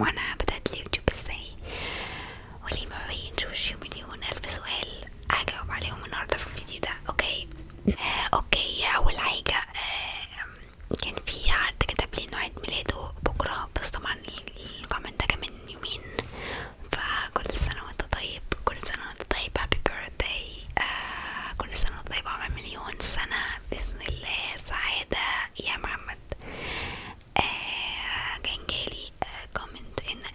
وانا بدأت اليوتيوب ازاي، ولي ملايين شوشي مليون الف سؤال هجاوب عليهم النهارده في الفيديو ده. اوكي اول حاجة كان في حد كتب لي انه عيد ميلاده بكرة، بس طبعا الكومنت ده كان من يومين، فكل سنة وانت طيب، كل سنة وانت طيب، هابي بيرثداي، كل سنة وانت طيب، عمر مليون سنة بإذن الله، سعادة يا محمد. كان جالي كومنت ان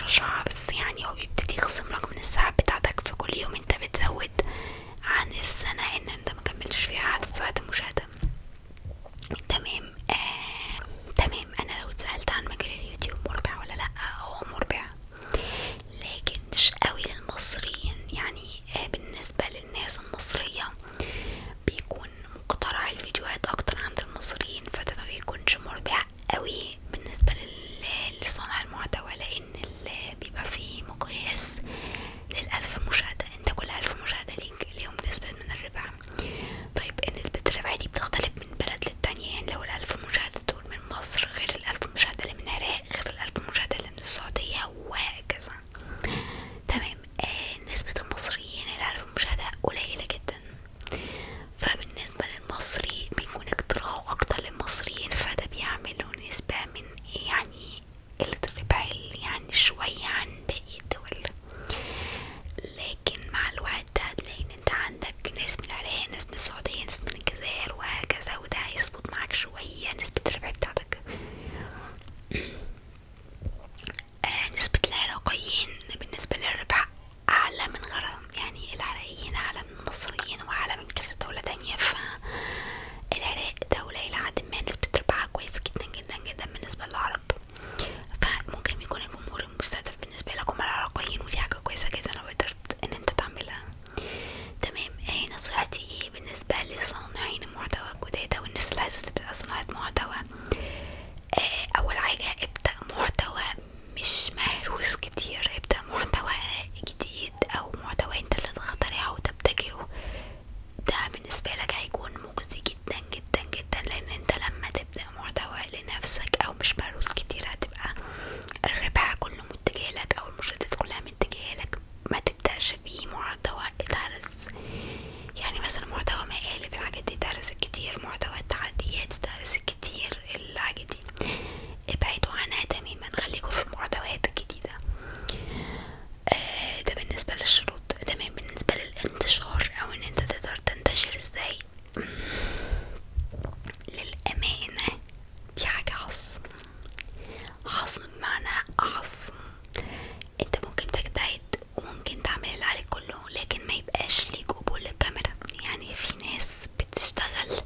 رشحها، بس يعني هو بيبتدي يخصم لك من الساعات بتاعتك في كل يوم انت بتزود عن السنة ان انت مكملتش فيها عدد ساعات المشاهدة. تمام. تمام. انا لو اتسألت عن مجال اليوتيوب مربح ولا لا، هو مربح لكن مش قوي للمصريين. يعني بالنسبة للناس المصرية بيكون مقترح الفيديوهات اكتر عند المصريين، فده ما بيكونش مربح قوي بالنسبة لصانع المحتوى، لان بيبقى فيه مقياس للألف مشاهدة. انت كل 1000 مشاهدة ليهم نسبة من الربح. طيب نسبة الربح دي بتختلف من بلد للتانية، يعني لو ال1000 مشاهدة دول من مصر غير ال1000 مشاهدة اللي من العراق غير ال1000 مشاهدة اللي من السعودية وهكذا. تمام. نسبة المصريين ال1000 مشاهدة قليلة جدا، فبالنسبة للمصري بيكون اقتراحه أكتر للمصريين، فده بيعملوا نسبة من يعني قلة الربح يعني شوية عن باقي الدول. لكن مع الوقت هتلاقي ان انت عندك ناس من العراق، ناس من السعودية، ناس من الجزائر وهكذا، وده هيظبط معاك شوية نسبة الربح بتاعتك. نسبة العراقيين بالنسبة للربح أعلى من غيرهم، يعني العراقيين أعلى من المصريين وأعلى من كذا دولة تانية. فالعراق دولة إلى حد ما نسبة ربحها كويس جدا جدا جدا بالنسبة للعرب، فممكن يكون الجمهور المستهدف بالنسبة لكم العراقيين، ودي حاجة كويسة جدا لو قدرت ان انت تعملها. تمام. نصيحتي بالنسبة لصانعين المحتوى الجداد او الناس اللي عايزة تبدأ صناعة محتوى، اول حاجة ابدأ محتوى مش مهروس كتير، ابدأ محتوى جديد او محتوى انت اللي تخترعه وتبتكره. ده بالنسبة لك هيكون مجزي جدا جدا جدا، لان انت لما تبدأ محتوى لنفسك او مش مهروس كتير هتبقى الربح كله متجه لك او المشاهدات كلها متجهة لك. ما تبدأش بيه محتوى اتهرس، يعني مثلا محتوى مقالب الحاجات دي اتهرست كتير، محتوى التحديات اتهرست كتير، الحاجات دي ابعدوا عنها تماما، خليكم في المحتويات الجديدة. ده بالنسبة للشروط. تمام. بالنسبة للانتشار او ان انت تقدر تنتشر ازاي، للأمانة دي حاجة حصن بمعنى حصن. انت ممكن تجتهد وممكن تعمل اللي عليك كله، لكن ما يبقاش ليك قبول للكاميرا. يعني في ناس بتشتغل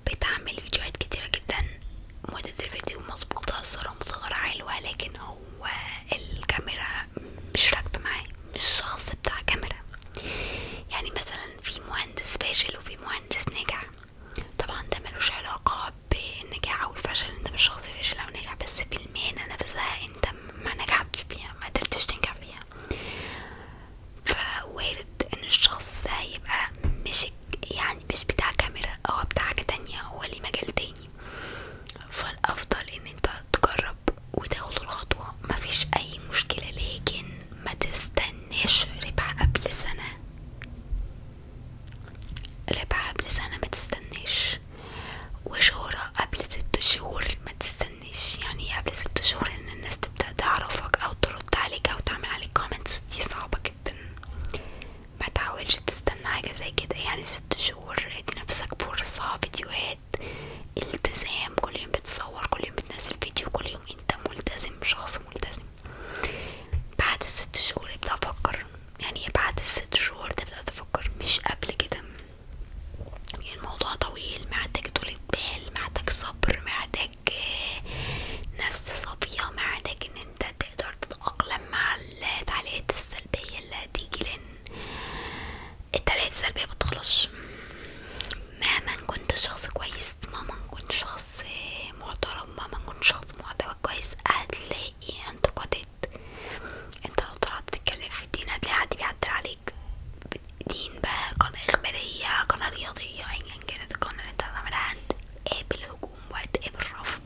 بتعمل فيديوهات كتيرة جدا، مدة الفيديو مظبوطة، الصورة مصغرة حلوة، لكن هو الكاميرا مش راكبة معاه، مش شخص بتاع كاميرا. يعني مثلا في مهندس فاشل وفي مهندس ناجح، طبعا ده ملوش علاقة بالنجاح او الفشل، انت مش شخص فاشل او ناجح، بس في المهنة نفسها انت ما نجحتش فيها، ما قدرتش تنجح فيها. فوارد ان الشخص ده يبقى يعني مش بتاع كاميرا، او بتاع حاجة تانية، هو ليه مجال تاني. فالافضل ان انت تجرب وتاخد الخطوة، مفيش اي مشكلة، لكن ما تستناش ربح قبل سنة. ربح قبل سنة ما تستناش، وشهرة قبل 6 شهور ما تستنيش. يعني قبل 6 شهور ان الناس تبدأ تعرفك او ترد عليك او تعمل عليك كومنتس، دي صعبة جدا. ما تحاولش تستنى حاجة زي كده، يعني 6 شهور ادي نفسك فرصة، فيديوهات، التزام، كل يوم بتصور، كل يوم بتنزل فيديو، كل يوم انت ملتزم، شخص ملتزم. بعد ال6 شهور ابدأ افكر، يعني بعد ال6 شهور تبدأ تفكر، مش قبل كده. الموضوع طويل، محتاج طولة بال، محتاج صبر، محتاج نفس صافية، محتاج ان انت تقدر تتأقلم مع التعليقات السلبية اللي هتيجي، لان التعليقات السلبية مبتخلصش. مهما كنت شخص كويس، مهما كنت شخص محترم، مهما كنت شخص محتوى كويس، هتلاقي انتقادات. انت لو طلعت تتكلم في الدين هتلاقي حد بيعدل عليك، دين بقى، قناة إخبارية، قناة رياضية، أيا كانت القناة اللي انت هتعملها، هتقابل هجوم وهتقابل رفض.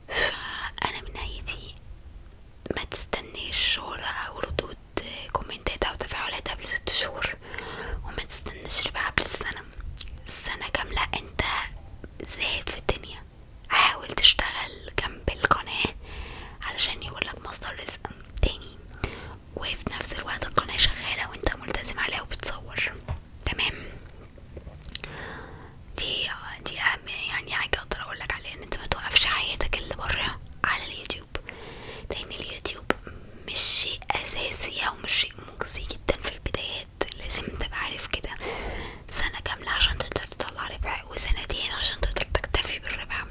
فأنا من ناحيتي ما تستنيش شهرة أو ردود كومنتات أو تفاعلات قبل 6 شهور، وما تستنيش ربح قبل سنة كاملة. انت زاهد في الدنيا، حاول تشتغل جنب القناة علشان يقولك مصدر رزق تاني، وفي نفس الوقت القناة شغالة وانت ملتزم عليها وبتصور. تمام. دي اهم يعني حاجة اقدر اقولك عليها، ان انت ما توقفش حياتك اللي بره على اليوتيوب، لان اليوتيوب مش او مش شيء مجزي جدا في البدايات. لازم تبقى عارف كده، سنة كاملة عشان تقدر تطلع ربح، وسنتين عشان تقدر تكتفي بالربح،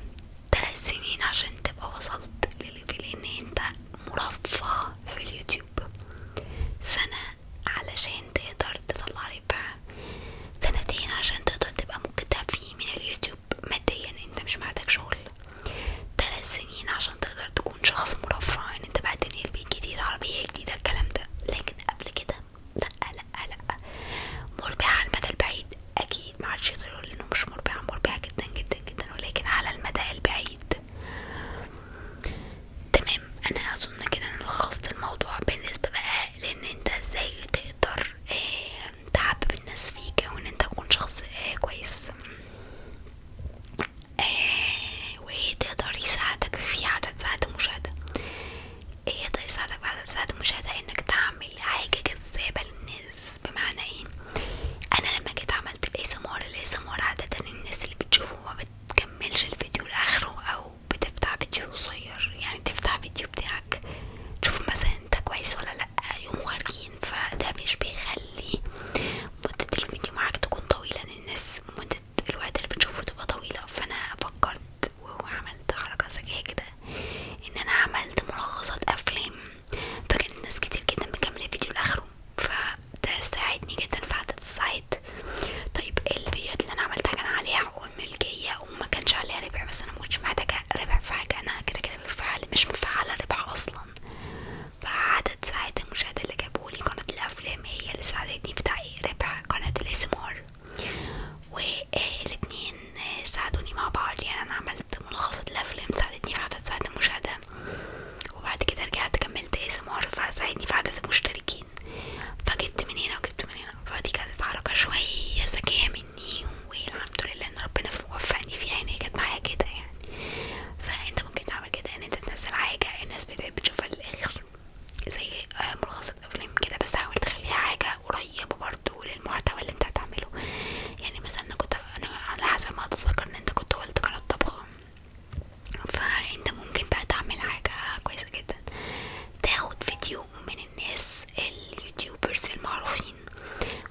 3 سنين عشان تبقى وصلت لليفل ان انت مرفه في اليوتيوب، سنة علشان تقدر تطلع ربح، 2 سنين عشان تقدر تبقى مكتفي من اليوتيوب ماديا، انت مش محتاج شغل، 3 سنين عشان تقدر تكون شخص مرفه، ان انت بقى تنقل بيت جديد، عربية جديدة، الكلام ده. لكن قبل كده لا لا لا، مربحة على المدى البعيد اكيد، معرفش يقدر يقول انه مش مربحة، مربحة جدا جدا جدا، ولكن على المدى البعيد. تمام، انا اظن كده انا لخصت الموضوع بالنسبة بقى لان انت ازاي تقدر تحبب الناس فيك، وان انت تكون شخص كويس، وتقدر يساعدك في عدد ساعات المشاهدة. يقدر يساعدك في عدد ساعات المشاهدة انك تعمل حاجة جذابة للناس. بمعنى ايه؟ انا لما جيت عملت الاسمار عادة الناس اللي بتشوفه ما بتكملش الفيديو لاخره، او بتفتح فيديو قصير، يعني تفتح فيديو بتاعك تشوف مثلا انت كويس ولا لا، يوم خارجين، فده مش بيخلي مدة الفيديو معاك تكون طويلة، لان الناس مدة الوقت اللي بتشوفه تبقى طويلة. فانا فكرت وعملت حركة ذكية كده، ان انا عملت ملخصات افلام، فكانت ناس كتير جدا بتكمل الفيديو لاخره، فده ساعدني جدا في عدد الساعات. طيب الفيديوهات اللي انا عملتها كان عليها حقوق ملكية وما كانش عليها ربح، بس انا مكنتش محتاجة ربح في حاجة، انا كده كده بالفعل مش مفعلة ربح اصلا، فعدد ساعات المشاهدة اللي جابولي قناة الافلام هي اللي ساعدتني في تحقيق ربح قناة الاسمار، والاتنين ساعدوني مع بعض. يعني انا عملت ملخصات الافلام ساعدتني في عدد ساعات المشاهدة، وبعد كده رجعت كملت اسمار فساعدني في عدد المشتركين، فجبت من هنا وجبت من هنا. فدي كانت حركة شوية ذكية مني، والحمد لله ان ربنا وفقني فيها، ان هي جت معايا كده يعني. فانت ممكن تعمل كده، ان انت تنزل حاجة الناس بتشوفها للاخر زي ملخصات افلام كده، بس حاول تخليها حاجة قريبة برضو للمحتوى اللي انت هتعمله. يعني مثلا انا على حسب ما اتذكر ان انت كنت قلت قناة طبخة، فانت ممكن بقى تعمل حاجة كويسة جدا، تاخد فيديو من الناس اليوتيوبرز المعروفين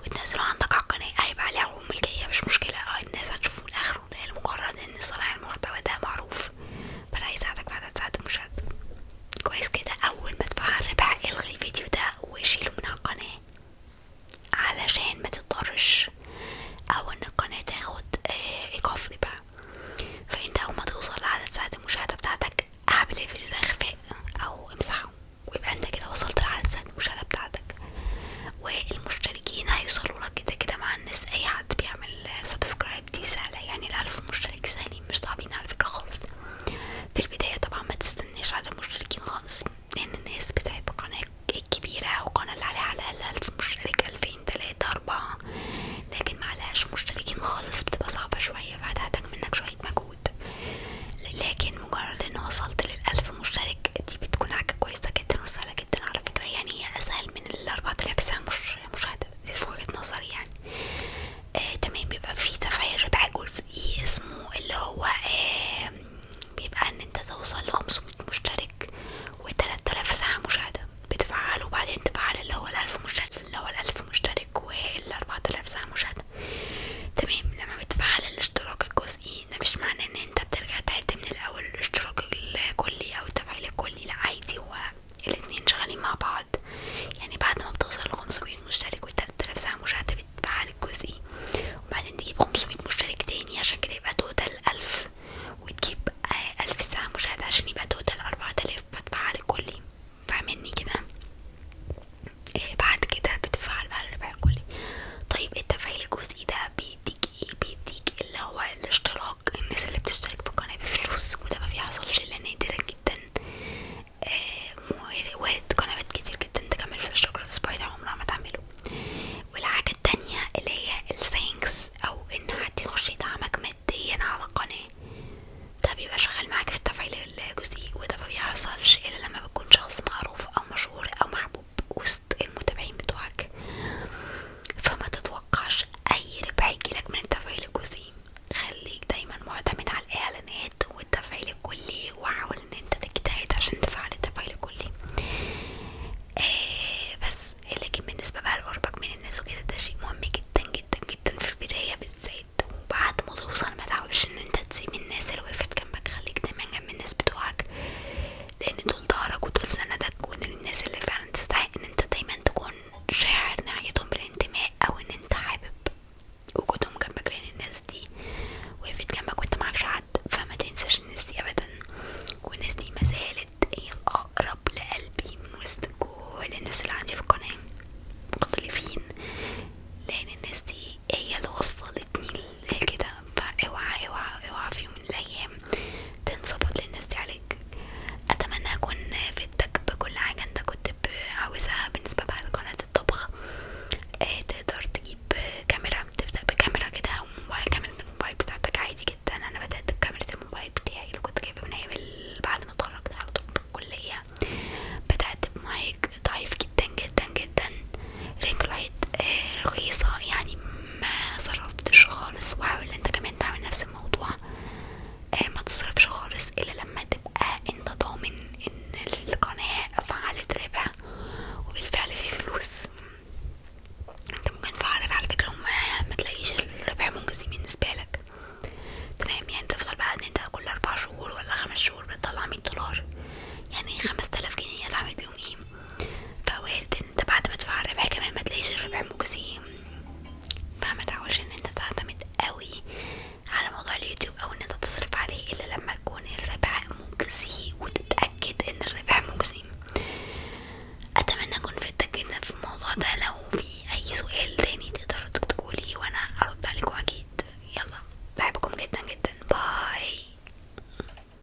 وتنزله عندك على القناة، هيبقى عليه حقوق ملكية مش مشكلة، الناس هتشوفه لاخره، لمجرد ان صانع المحتوى ده معروف، فده هيساعدك في عدد ساعات المشاهدة. كويس كده، اول ما تفعل الربح الغي الفيديو ده وشيله من على القناة، علشان ما تضطرش او ان القناة تاخد ايقاف ربح. فانت اول ما توصل لعدد ساعات المشاهدة بتاعتك اعمل الفيديو ده اخفاء او امسحه، ويبقى انت كده وصلت لعدد ساعات المشاهدة بتاعتك، والمشتركين هيوصلوا لك كده كده مع الناس. اي حد بيعمل سبسكرايب دي سهلة، يعني ال1000 مشترك سهلين مش صعبين على فكرة خالص. في البداية طبعا ما تستناش عدد المشتركين خالص، لان الناس بتحب القناة الكبيرة او القناة اللي عليها على الاقل 1000 مشترك، 2000 3 4، لكن معلهاش مشتركين خالص بتبقى صعبة شوية، فهتحتاج منك شوية مجهود. لكن مجرد ان وصلت لل1000 مشترك دي بتكون حاجة كويسة جدا وسهلة جدا على فكرة، يعني هي اسهل من ال4000 ساعة مشاهدة في وجهة نظري يعني. تمام، بيبقى في تفعيل ربح جزئي اسمه اللي هو بيبقى ان انت توصل ل500 مشترك و3000 ساعة مشاهدة بتفعله، وبعدين تفعل اللي هو ال1000 مشترك وال4000 ساعة مشاهدة. تمام، لما بتفعل الاشتراك الجزئي ده مش معنى ان انت بترجع تعد من الاول الاشتراك الكلي او التفعيل الكلي، لا عادي، هو الاتنين شغالين مع بعض. يعني بعد ما بتوصل ل500 مشترك و3000 ساعة مشاهدة بتفعل الجزئي، وبعدين تجيب 500 مشترك تاني عشان كده يبقى توتال 1000، وتجيب 1000 ساعة مشاهدة عشان يبقى توتال 4000، فتفعل الكلي. فاهمني كده؟ بعد كده بتفعل بقى الربح الكلي. طيب التفعيل الجزئي ده بيديك ايه؟ بيديك اللي هو الاشتراك، الناس اللي بتشترك في القناة بفلوس، وده ما بيحصلش الا نادرا جدا. وارد قنوات كتير جدا تكمل في الاشتراك الاسبوعي ده عمرها ما تعمله. والحاجة التانية اللي هي الثانكس، او ان حد يخش يدعمك ماديا على القناة، ده بيبقى شغال معاك في التفعيل الجزئي، وده ما بيحصلش الا لما بتكون شخص معروف او مشهور او محبوب وسط المتابعين عندي في القناة.